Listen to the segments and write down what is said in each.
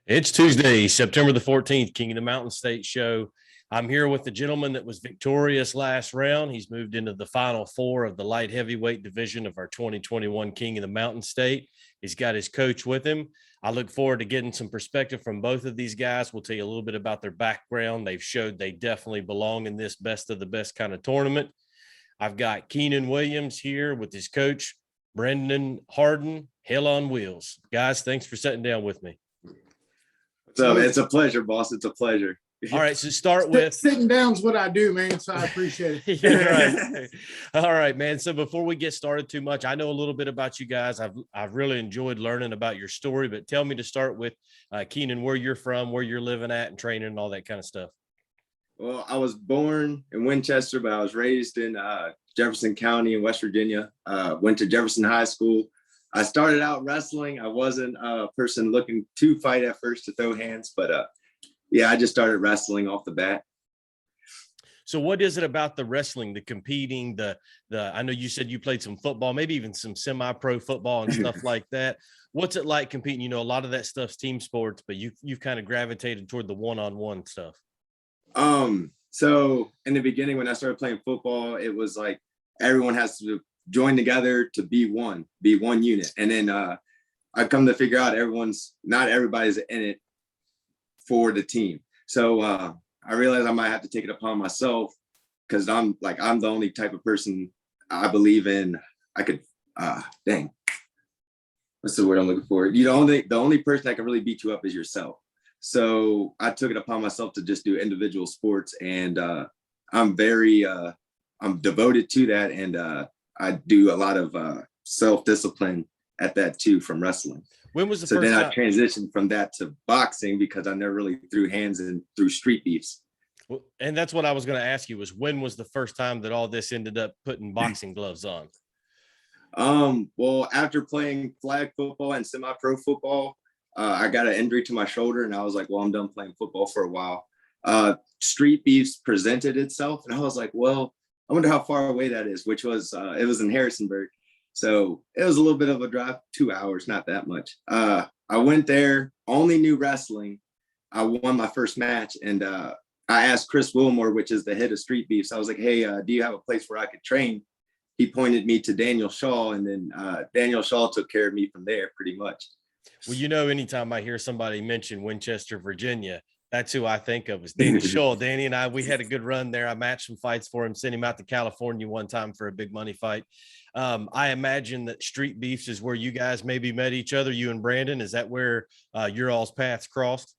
It's Tuesday, September the 14th, King of the Mountain State show. I'm here with the gentleman that was victorious last round. He's moved into the final four of the light heavyweight division of our 2021 King of the Mountain State. He's got his coach with him. I look forward to getting some perspective from both of these guys. We'll tell you a little bit about their background. They've showed they definitely belong in this best of the best kind of tournament. I've got Keynan Williams here with his coach, Brendan Harden, Hell on Wheels. Guys, thanks for sitting down with me. So it's a pleasure, boss. It's a pleasure. All right, so start with sitting down is what I do, man. So I appreciate it. Yeah, right. All right, man. So before we get started too much, I know a little bit about you guys. I've really enjoyed learning about your story, but tell me to start with Keynan, where you're from, where you're living at, and training, and all that kind of stuff. Well, I was born in Winchester, but I was raised in Jefferson County in West Virginia. Went to Jefferson High School. I started out wrestling. I wasn't a person looking to fight at first, to throw hands, but yeah, I just started wrestling off the bat. So what is it about the wrestling, the competing, the I know you said you played some football, maybe even some semi-pro football and stuff like that. What's it like competing? You know, a lot of that stuff's team sports, but you've kind of gravitated toward the one-on-one stuff. So in the beginning, when I started playing football, it was like everyone has to join together to be one unit. And then I come to figure out not everybody's in it for the team. So I realized I might have to take it upon myself, because I'm the only type of person I believe in. I could what's the word I'm looking for? The only person that can really beat you up is yourself. So I took it upon myself to just do individual sports, and I'm devoted to that, and I do a lot of self-discipline at that too from wrestling. When was the first time? I transitioned from that to boxing, because I never really threw hands and threw street beefs. Well, and that's what I was going to ask you, was when was the first time that all this ended up putting boxing gloves on? Well, after playing flag football and semi-pro football, I got an injury to my shoulder, and I was like, well, I'm done playing football for a while. Street beefs presented itself, and I was like, well, I wonder how far away that is, which was, it was in Harrisonburg. So it was a little bit of a drive, 2 hours, not that much. I went there, only knew wrestling. I won my first match, and I asked Chris Wilmore, which is the head of Street Beefs. I was like, hey, do you have a place where I could train? He pointed me to Daniel Shaw, and then Daniel Shaw took care of me from there pretty much. Well, you know, anytime I hear somebody mention Winchester, Virginia, that's who I think of, is Danny Shaw. Danny and I, we had a good run there. I matched some fights for him, sent him out to California one time for a big money fight. I imagine that Street Beefs is where you guys maybe met each other, you and Brandon. Is that where your all's paths crossed?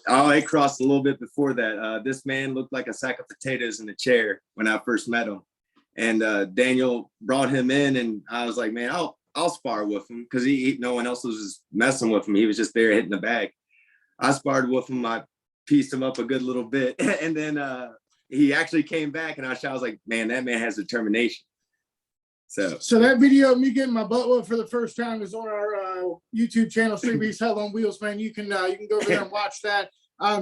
Oh, it crossed a little bit before that. This man looked like a sack of potatoes in a chair when I first met him. And Daniel brought him in, and I was like, man, I'll spar with him, because no one else was just messing with him. He was just there hitting the bag. I sparred with him. I pieced him up a good little bit. And then he actually came back, and I was like, man, that man has determination. So that video of me getting my butt whooped for the first time is on our YouTube channel, Street Beefs Hell on Wheels, man. You can go over there and watch that.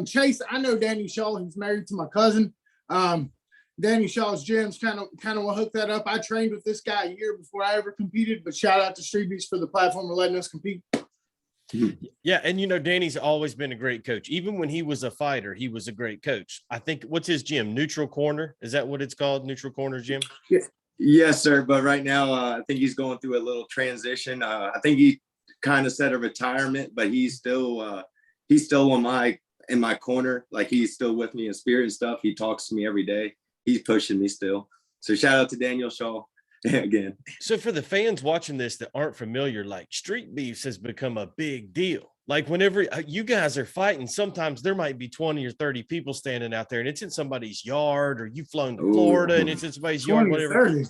Chase, I know Danny Shaw. He's married to my cousin. Danny Shaw's gyms kind of will hook that up. I trained with this guy a year before I ever competed, but shout out to Street Beefs for the platform for letting us compete. Yeah, and you know, Danny's always been a great coach. Even when he was a fighter, he was a great coach. I think, what's his gym? Neutral Corner? Is that what it's called? Neutral Corner Gym? Yeah. Yes, sir. But right now, I think he's going through a little transition. I think he kind of said a retirement, but he's still in my corner. Like, he's still with me in spirit and stuff. He talks to me every day. He's pushing me still. So shout out to Daniel Shaw again. So for the fans watching this that aren't familiar, like, Street Beefs has become a big deal. Like, whenever you guys are fighting, sometimes there might be 20 or 30 people standing out there, and it's in somebody's yard, or you've flown to Florida and it's in somebody's yard, whatever. 30.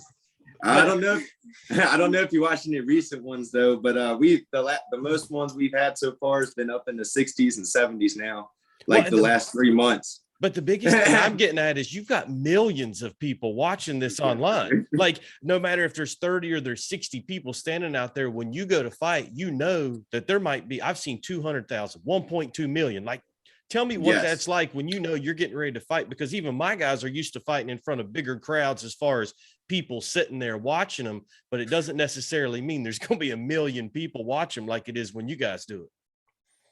I don't know if you watched any recent ones though, but the most ones we've had so far has been up in the 60s and 70s now, like the last 3 months. But the biggest thing I'm getting at is you've got millions of people watching this online. Like, no matter if there's 30 or there's 60 people standing out there, when you go to fight, you know that there might be, I've seen 200,000, 1.2 million. Like, tell me what that's like when you know you're getting ready to fight, because even my guys are used to fighting in front of bigger crowds as far as people sitting there watching them, but it doesn't necessarily mean there's going to be a million people watch them like it is when you guys do it.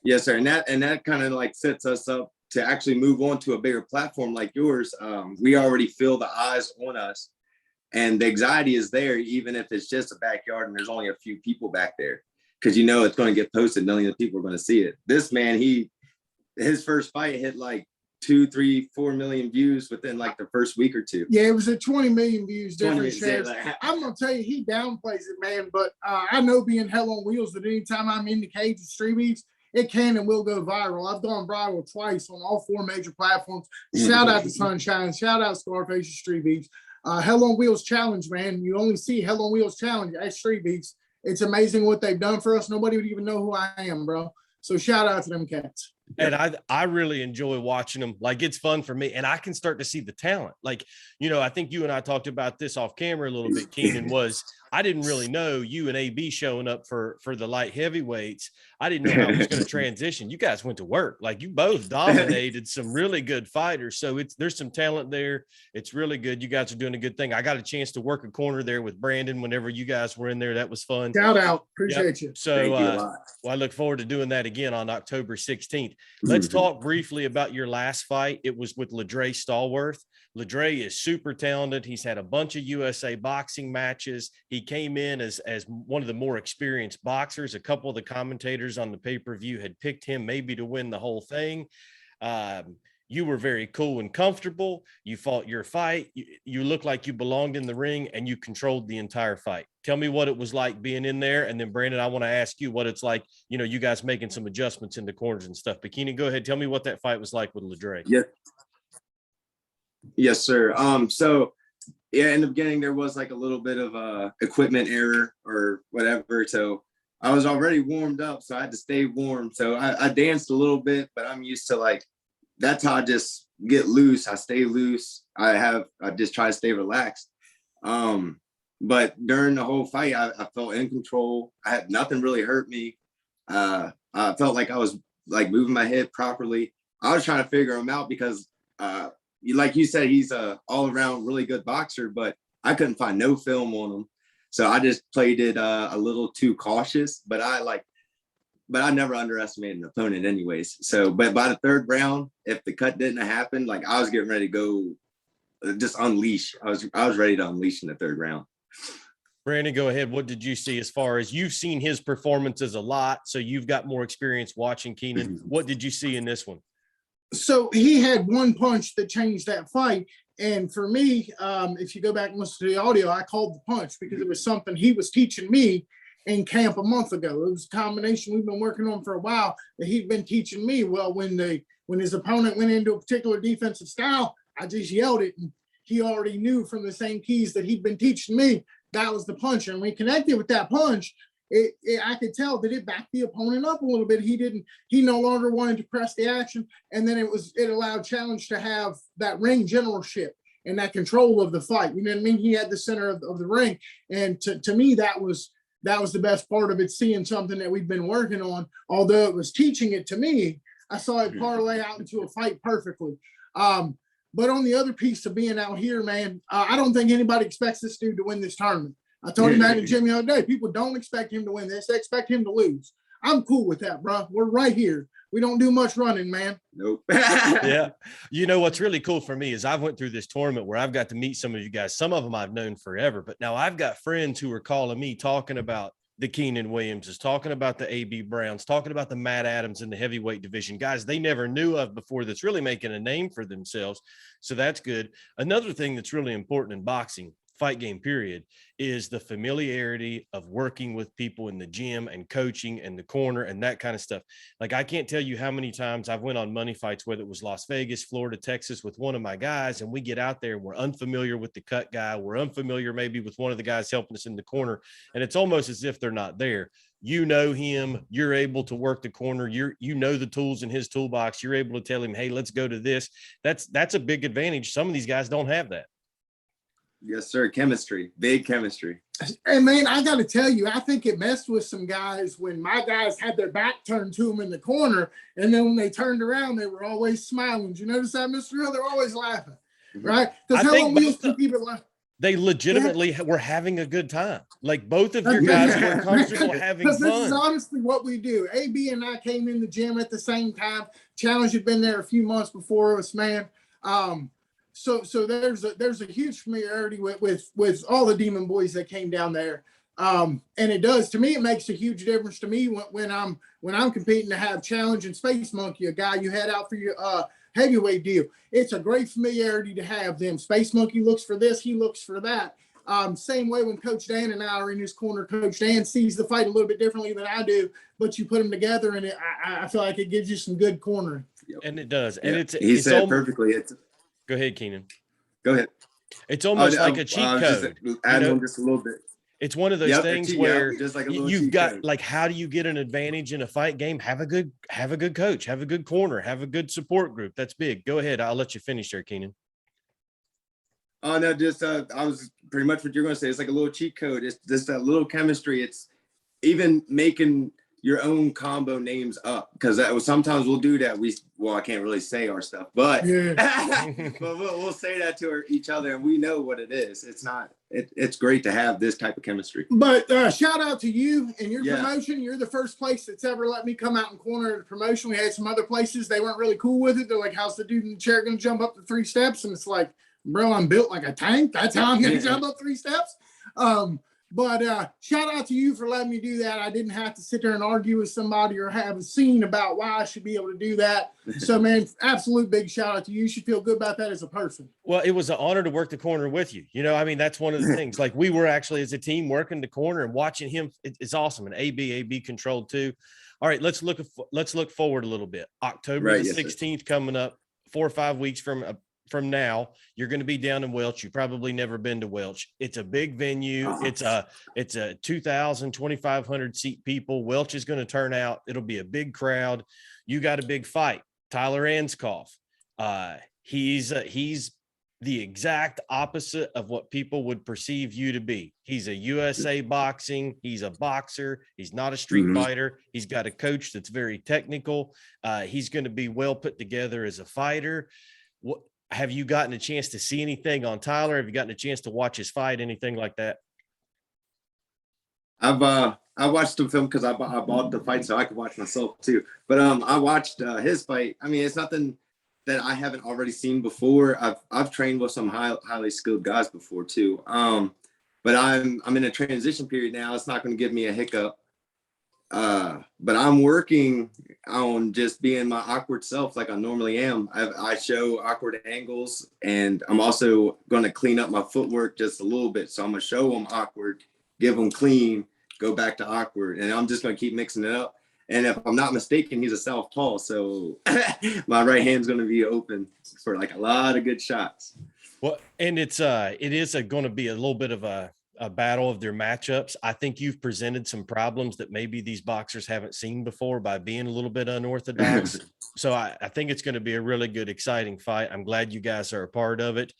Yes, sir. And that kind of like sets us up to actually move on to a bigger platform like yours. We already feel the eyes on us, and the anxiety is there, even if it's just a backyard and there's only a few people back there, because you know it's going to get posted. Millions of people are going to see it. This man, his first fight hit like 2, 3, 4 million views within like the first week or two. Yeah, it was at 20 million views, different shares. I'm gonna tell you, he downplays it, man. But I know being hell on wheels that anytime I'm in the cage of street beefs, it can and will go viral. I've gone viral twice on all 4 major platforms. Shout out to Sunshine, shout out Scarface Street Beefs. Hell on Wheels Challenge, man. You only see Hell on Wheels Challenge at Street Beefs. It's amazing what they've done for us. Nobody would even know who I am, bro. So shout out to them cats. And I really enjoy watching them. Like, it's fun for me, and I can start to see the talent. Like, you know, I think you and I talked about this off camera a little bit, Keynan, was I didn't really know you and AB showing up for the light heavyweights. I didn't know how it was going to transition. You guys went to work. Like, you both dominated some really good fighters. So there's some talent there. It's really good. You guys are doing a good thing. I got a chance to work a corner there with Brandon whenever you guys were in there. That was fun. Shout out. Appreciate you. So well, I look forward to doing that again on October 16th. Let's talk briefly about your last fight. It was with Ladre Stallworth. Ladre is super talented. He's had a bunch of USA boxing matches. He came in as one of the more experienced boxers. A couple of the commentators on the pay-per-view had picked him maybe to win the whole thing. You were very cool and comfortable. You fought your fight. You looked like you belonged in the ring, and you controlled the entire fight. Tell me what it was like being in there. And then, Brandon, I want to ask you what it's like, you know, you guys making some adjustments in the corners and stuff. But Keynan, go ahead. Tell me what that fight was like with Ladre. Yeah. Yes, sir. So yeah, in the beginning, there was like a little bit of equipment error or whatever. So I was already warmed up, so I had to stay warm. So I danced a little bit, but I'm used to like, that's how I just get loose. I stay loose. I just try to stay relaxed. But during the whole fight, I felt in control. I had nothing really hurt me. I felt like I was like moving my head properly. I was trying to figure him out because like you said, he's a all around really good boxer, but I couldn't find no film on him. So I just played it a little too cautious, but I never underestimated an opponent anyways. So, but by the third round, if the cut didn't happen, like I was getting ready to go just unleash. I was ready to unleash in the third round. Brandon, go ahead. What did you see as far as you've seen his performances a lot? So you've got more experience watching Keynan. What did you see in this one? So he had one punch that changed that fight. And for me, if you go back and listen to the audio, I called the punch because it was something he was teaching me in camp a month ago. It was a combination we've been working on for a while that he'd been teaching me. Well, when his opponent went into a particular defensive style, I just yelled it, and he already knew from the same keys that he'd been teaching me that was the punch. And when he connected with that punch, I could tell that it backed the opponent up a little bit. He no longer wanted to press the action, and then it allowed Challenge to have that ring generalship and that control of the fight. You know what I mean? He had the center of the ring, and to me that was the best part of it, seeing something that we've been working on. Although it was teaching it to me, I saw it parlay out into a fight perfectly. But on the other piece of being out here, man, I don't think anybody expects this dude to win this tournament. I told him that in the gym the other day. People don't expect him to win this. They expect him to lose. I'm cool with that, bro. We're right here. We don't do much running, man. Nope. Yeah. You know, what's really cool for me is I've went through this tournament where I've got to meet some of you guys. Some of them I've known forever, but now I've got friends who are calling me talking about the Keynan Williamses, talking about the A.B. Browns, talking about the Matt Adams in the heavyweight division, guys they never knew of before that's really making a name for themselves. So that's good. Another thing that's really important in boxing, fight game period, is the familiarity of working with people in the gym and coaching and the corner and that kind of stuff. Like, I can't tell you how many times I've went on money fights, whether it was Las Vegas, Florida, Texas, with one of my guys, and we get out there and we're unfamiliar with the cut guy. We're unfamiliar maybe with one of the guys helping us in the corner, and it's almost as if they're not there. You know him, you're able to work the corner, you know the tools in his toolbox, you're able to tell him, hey, let's go to this. That's a big advantage. Some of these guys don't have that. Yes, sir. Chemistry, big chemistry. And man, I got to tell you, I think it messed with some guys when my guys had their back turned to them in the corner, and then when they turned around, they were always smiling. Did you notice that, Mr. Hill? They're always laughing, right? Because Hell on Wheels can keep it laughing. They legitimately were having a good time. Like both of your guys were comfortable having fun. This is honestly what we do. AB and I came in the gym at the same time. Challenge had been there a few months before us, man. So there's a huge familiarity with all the Demon boys that came down there. And it does, to me, it makes a huge difference to me when I'm competing to have Challenge and Space Monkey, a guy you had out for your heavyweight deal. It's a great familiarity to have them. Space Monkey looks for this, he looks for that. Same way when Coach Dan and I are in his corner, Coach Dan sees the fight a little bit differently than I do, but you put them together and I feel like it gives you some good cornering. And it does. And he said almost, perfectly. Go ahead, Keynan. Go ahead. It's almost like a cheat code. Add on just a little bit. It's one of those things where just like you've got like, how do you get an advantage in a fight game? Have a good coach, have a good corner, have a good support group. That's big. Go ahead. I'll let you finish there, Keynan. Oh no, just I was pretty much what you're going to say. It's like a little cheat code. It's just a little chemistry. It's even making your own combo names up, because sometimes we'll do that. I can't really say our stuff, but but we'll say that to each other, and we know what it is. It's great to have this type of chemistry. But shout out to you and your promotion. You're the first place that's ever let me come out and corner at a promotion. We had some other places, they weren't really cool with it. They're like, how's the dude in the chair going to jump up the 3 steps? And it's like, bro, I'm built like a tank. That's how I'm going to jump up 3 steps. But shout out to you for letting me do that. I didn't have to sit there and argue with somebody or have a scene about why I should be able to do that. So, man, absolute big shout out to you. You should feel good about that as a person. Well, it was an honor to work the corner with you. You know, I mean, that's one of the things. Like, we were actually as a team working the corner and watching him. It's awesome. And AB controlled too. All right, let's look forward a little bit. October the 16th coming up, 4 or 5 weeks from now. You're going to be down in Welch. You've probably never been to Welch. It's a big venue. It's a 2,000, 2,500 seat people. Welch is going to turn out. It'll be a big crowd. You got a big fight. Tyler Anskoff. He's the exact opposite of what people would perceive you to be. He's a USA boxing. He's a boxer. He's not a street fighter. He's got a coach that's very technical. He's going to be well put together as a fighter. Have you gotten a chance to see anything on Tyler? Have you gotten a chance to watch his fight, anything like that? I watched the film because I bought the fight so I could watch myself too. But I watched his fight. I mean, it's nothing that I haven't already seen before. I've trained with some highly skilled guys before too. But I'm in a transition period now. It's not going to give me a hiccup. But I'm working on just being my awkward self like I normally am. I show awkward angles, and I'm also going to clean up my footwork just a little bit. So I'm going to show them awkward, give them clean, go back to awkward, and I'm just going to keep mixing it up. And if I'm not mistaken, he's a southpaw, so my right hand's going to be open for like a lot of good shots. Well, and it is going to be a little bit of a battle of their matchups. I think you've presented some problems that maybe these boxers haven't seen before by being a little bit unorthodox. So I think it's going to be a really good, exciting fight. I'm glad you guys are a part of it.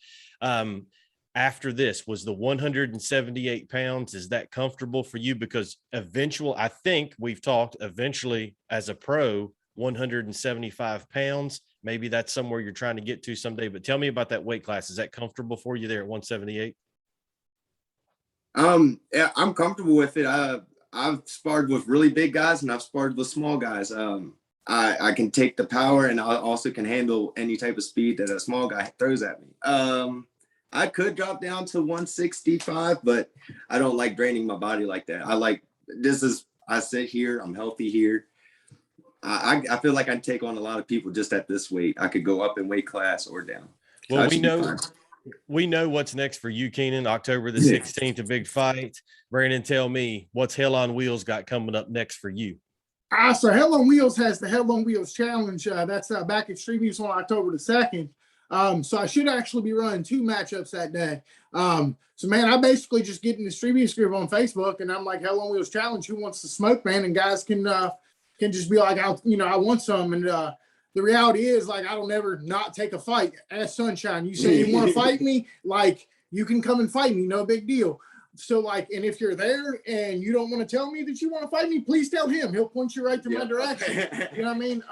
After this, was the 178 pounds, is that comfortable for you? Because I think we've talked eventually as a pro, 175 pounds. Maybe that's somewhere you're trying to get to someday, but tell me about that weight class. Is that comfortable for you there at 178? Yeah, I'm comfortable with it. I've sparred with really big guys and I've sparred with small guys. I can take the power, and I also can handle any type of speed that a small guy throws at me. I could drop down to 165, but I don't like draining my body like that. I sit here, I'm healthy here. I feel like I take on a lot of people just at this weight. I could go up in weight class or down. Well, we know what's next for you, Keynan. October the 16th, a big fight. Brandon, tell me, what's Hell on Wheels got coming up next for you? So Hell on Wheels has the Hell on Wheels Challenge. That's back at Street Views on October the 2nd. So I should actually be running 2 matchups that day. So, man, I basically just get in the Street Views group on Facebook, and I'm like, Hell on Wheels Challenge, who wants to smoke, man? And guys can just be like, I want some. And the reality is, like, I don't ever not take a fight. Ask Sunshine. You say you want to fight me, like, you can come and fight me. No big deal. So, like, and if you're there and you don't want to tell me that you want to fight me, please tell him. He'll point you right to my direction. You know what I mean?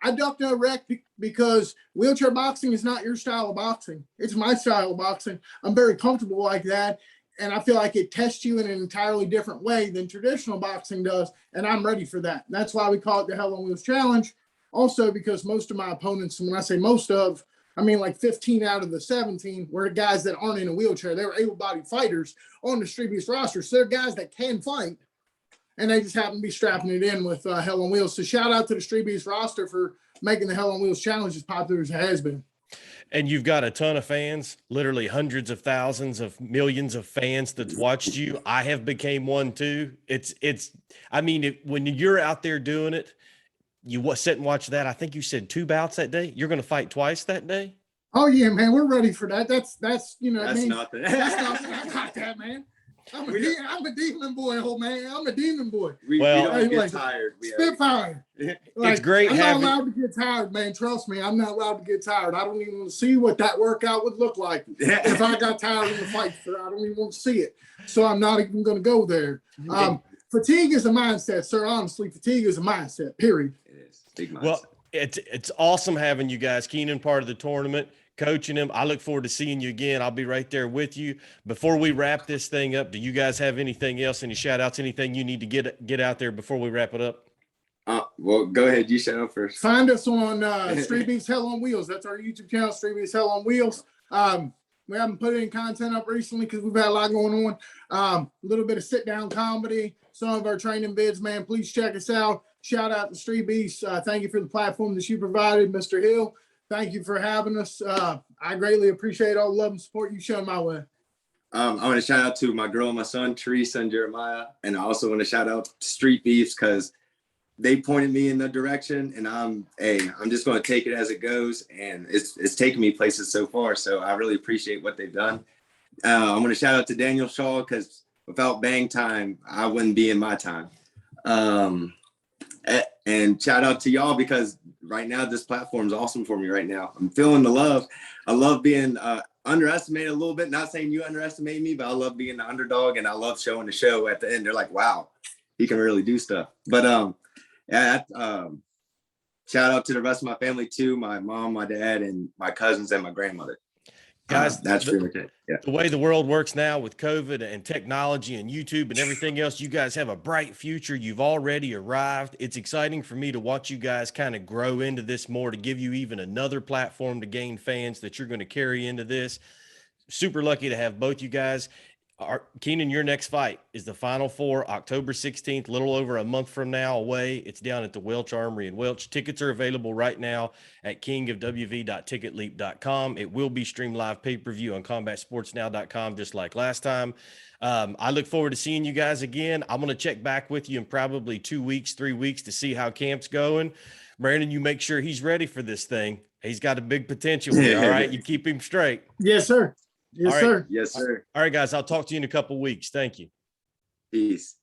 I duck no rec because wheelchair boxing is not your style of boxing. It's my style of boxing. I'm very comfortable like that. And I feel like it tests you in an entirely different way than traditional boxing does. And I'm ready for that. And that's why we call it the Hell on Wheels Challenge. Also, because most of my opponents, and when I say most of, I mean like 15 out of the 17 were guys that aren't in a wheelchair. They were able-bodied fighters on the Street Beast roster. So they're guys that can fight. And they just happen to be strapping it in with Hell on Wheels. So shout out to the Street Beast roster for making the Hell on Wheels Challenge as popular as it has been. And you've got a ton of fans, literally hundreds of thousands of millions of fans that's watched you. I have became one too. I mean, when you're out there doing it, you sit and watch that. I think you said 2 bouts that day. You're going to fight twice that day. Oh yeah, man. We're ready for that. That's nothing. That's nothing. I got that, man. I'm a demon boy, old man. I'm a demon boy. We don't get tired. Spitfire. It's great I'm having. not allowed to get tired, man. Trust me, I'm not allowed to get tired. I don't even want to see what that workout would look like if I got tired in the fight. I don't even want to see it. So I'm not even going to go there. Fatigue is a mindset, sir. Honestly, fatigue is a mindset. Period. It is big mindset. Well, it's awesome having you guys. Keynan, part of the tournament, coaching him. I look forward to seeing you again. I'll be right there with you. Before we wrap this thing up, do you guys have anything else? Any shout outs? Anything you need to get out there before we wrap it up? Well, go ahead. You shout out first. Find us on Street Beast Hell on Wheels. That's our YouTube channel, Street Beast Hell on Wheels. We haven't put any content up recently because we've had a lot going on. A little bit of sit down comedy, some of our training vids, man. Please check us out. Shout out to Street Beast. Thank you for the platform that you provided, Mr. Hill. Thank you for having us. I greatly appreciate all the love and support you shown my way. I want to shout out to my girl and my son, Teresa and Jeremiah. And I also want to shout out to Street Beefs because they pointed me in the direction, and I'm just going to take it as it goes. And it's taken me places so far. So I really appreciate what they've done. I'm going to shout out to Daniel Shaw because without Bang Time, I wouldn't be in my time. And shout out to y'all because right now this platform is awesome for me right now. I'm feeling the love. I love being underestimated a little bit. Not saying you underestimate me, but I love being the underdog, and I love showing the show at the end. They're like, wow, he can really do stuff. But shout out to the rest of my family too, my mom, my dad, and my cousins and my grandmother. Guys, that's pretty much it. Yeah. The way the world works now with COVID and technology and YouTube and everything else, you guys have a bright future. You've already arrived. It's exciting for me to watch you guys kind of grow into this more, to give you even another platform to gain fans that you're going to carry into this. Super lucky to have both you guys. Keynan, your next fight is the Final Four, October 16th, a little over a month from now away. It's down at the Welch Armory in Welch. Tickets are available right now at kingofwv.ticketleap.com. It will be streamed live pay-per-view on combatsportsnow.com, just like last time. I look forward to seeing you guys again. I'm going to check back with you in probably 2 weeks, 3 weeks to see how camp's going. Brandon, you make sure he's ready for this thing. He's got a big potential here, all right? You keep him straight. Yes, sir. Yes, sir. Yes, sir. All right, guys, I'll talk to you in a couple weeks. Thank you. Peace.